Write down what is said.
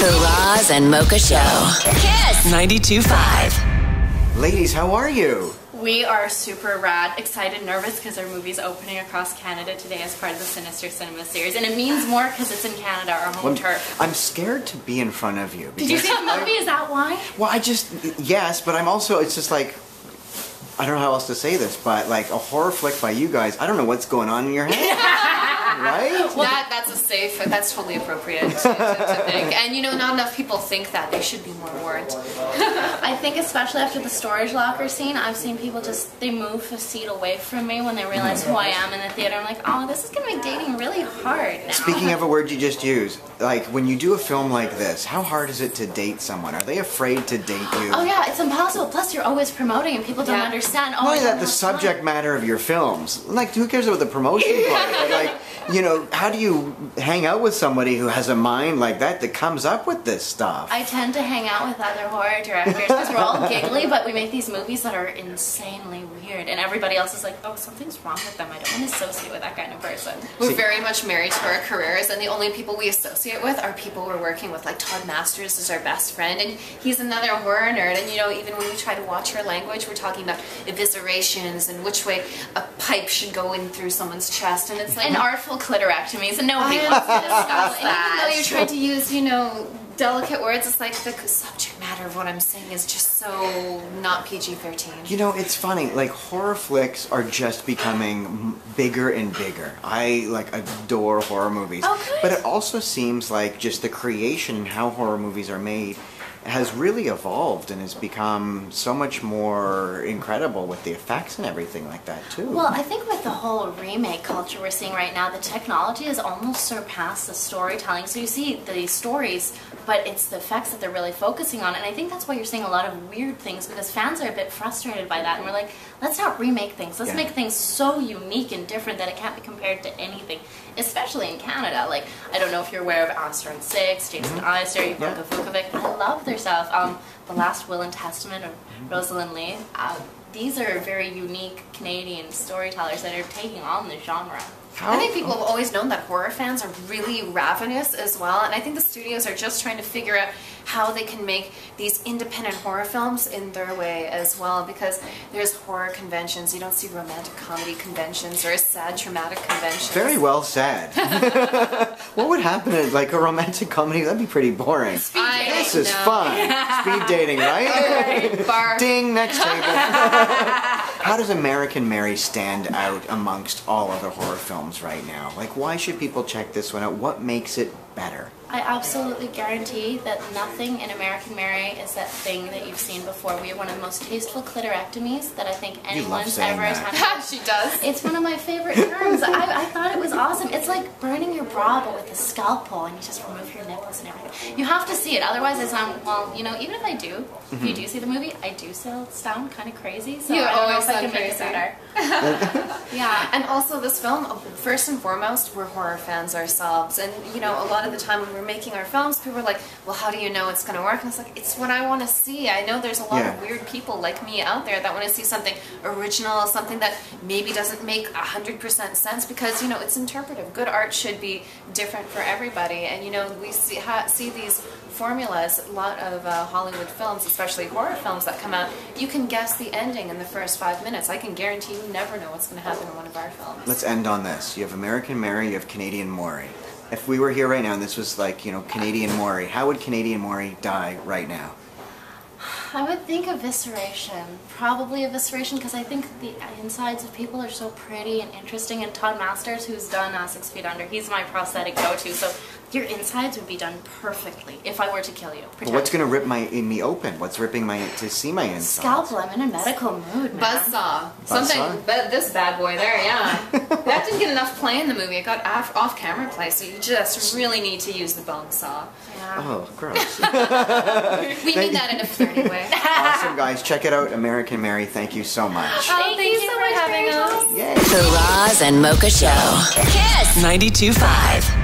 The Roz and Mocha Show. KiSS 92.5. Ladies, how are you? We are super rad, excited, nervous because our movie's opening across Canada today as part of the Sinister Cinema series. And it means more because it's in Canada, our home turf. I'm scared to be in front of you. Did you see the movie? Is that why? Well, yes, but I'm also, it's just like, I don't know how else to say this, but like a horror flick by you guys, I don't know what's going on in your head. Right? Well, that's totally appropriate to think. And you know, not enough people think that. They should be more warned. I think especially after the storage locker scene, I've seen people they move a seat away from me when they realize who I am in the theater. I'm like, oh, this is going to make dating really hard now. Speaking of a word you just used, like when you do a film like this, how hard is it to date someone? Are they afraid to date you? Oh yeah, it's impossible. Plus you're always promoting and people don't understand. Not only that, the subject matter of your films. Like, who cares about the promotion part? But like, you know, how do you hang out with somebody who has a mind like that comes up with this stuff? I tend to hang out with other horror directors because we're all giggly, but we make these movies that are insanely weird, and everybody else is like, oh, something's wrong with them. I don't want to associate with that kind of person. We're very much married to our careers, and the only people we associate with are people we're working with. Like Todd Masters is our best friend, and he's another horror nerd. And you know, even when we try to watch her language, we're talking about eviscerations and which way a pipe should go in through someone's chest, and it's like an artful clitorectomies, and nobody wants to discuss that. Even though you're trying to use, you know, delicate words, it's like the subject matter of what I'm saying is just so not PG-13. You know, it's funny, like horror flicks are just becoming bigger and bigger. I like adore horror movies. Okay. But it also seems like just the creation and how horror movies are made has really evolved and has become so much more incredible with the effects and everything like that too. Well, I think with the whole remake culture we're seeing right now, the technology has almost surpassed the storytelling. So you see these stories, but it's the effects that they're really focusing on, and I think that's why you're seeing a lot of weird things, because fans are a bit frustrated by that, and we're like, let's not remake things. Let's make things so unique and different that it can't be compared to anything, especially in Canada. Like, I don't know if you're aware of Astor and Six, Jason Eister, Ivanka Vukovic. I love their stuff. The Last Will and Testament of Rosalind Lee. These are very unique Canadian storytellers that are taking on the genre. I think people have always known that horror fans are really ravenous as well, and I think the studios are just trying to figure out how they can make these independent horror films in their way as well, because there's horror conventions. You don't see romantic comedy conventions or sad traumatic conventions. Very well said. What would happen in like a romantic comedy? That'd be pretty boring. This is fun. Speed dating, right? Bar. Ding, next table. How does American Mary stand out amongst all other horror films right now? Like, why should people check this one out? What makes it better? I absolutely guarantee that nothing in American Mary is that thing that you've seen before. We have one of the most tasteful clitorectomies that I think anyone's ever had. She does. It's one of my favorite terms. I thought it was awesome. It's like burning your bra but with a scalpel, and you just remove your nipples and everything. You have to see it, otherwise I sound, well, you know, even if I do, if you do see the movie, I do still sound kind of crazy, so I don't know if I can make it better. Yeah, and also this film, first and foremost, we're horror fans ourselves, and you know, a lot of the time when we're making our films, people are like, well, how do you know it's going to work? And it's like, it's what I want to see. I know there's a lot of weird people like me out there that want to see something original, something that maybe doesn't make 100% sense, because, you know, it's interpretive. Good art should be different for everybody, and, you know, we see these formulas. A lot of Hollywood films, especially horror films that come out, you can guess the ending in the first 5 minutes. I can guarantee you never know what's going to happen in one of our films. Let's end on this. You have American Mary, you have Canadian Maurie. If we were here right now and this was like, you know, Canadian Maurie, how would Canadian Maurie die right now? I would think evisceration. Probably evisceration, because I think the insides of people are so pretty and interesting, and Todd Masters, who's done 6 Feet Under, he's my prosthetic go-to, so your insides would be done perfectly if I were to kill you. Well, what's going to rip me open? What's ripping to see my insides? Scalpel. I'm in a medical mood, man. Buzzsaw. Something, this bad boy there, yeah. That didn't get enough play in the movie. It got off-camera play, so you just really need to use the bone saw. Yeah. Oh, gross. We mean that in a flirty way. Awesome, guys. Check it out. American Mary, thank you so much. Oh, thank you so much for having us. Yay. The Roz and Mocha Show. KiSS 92.5.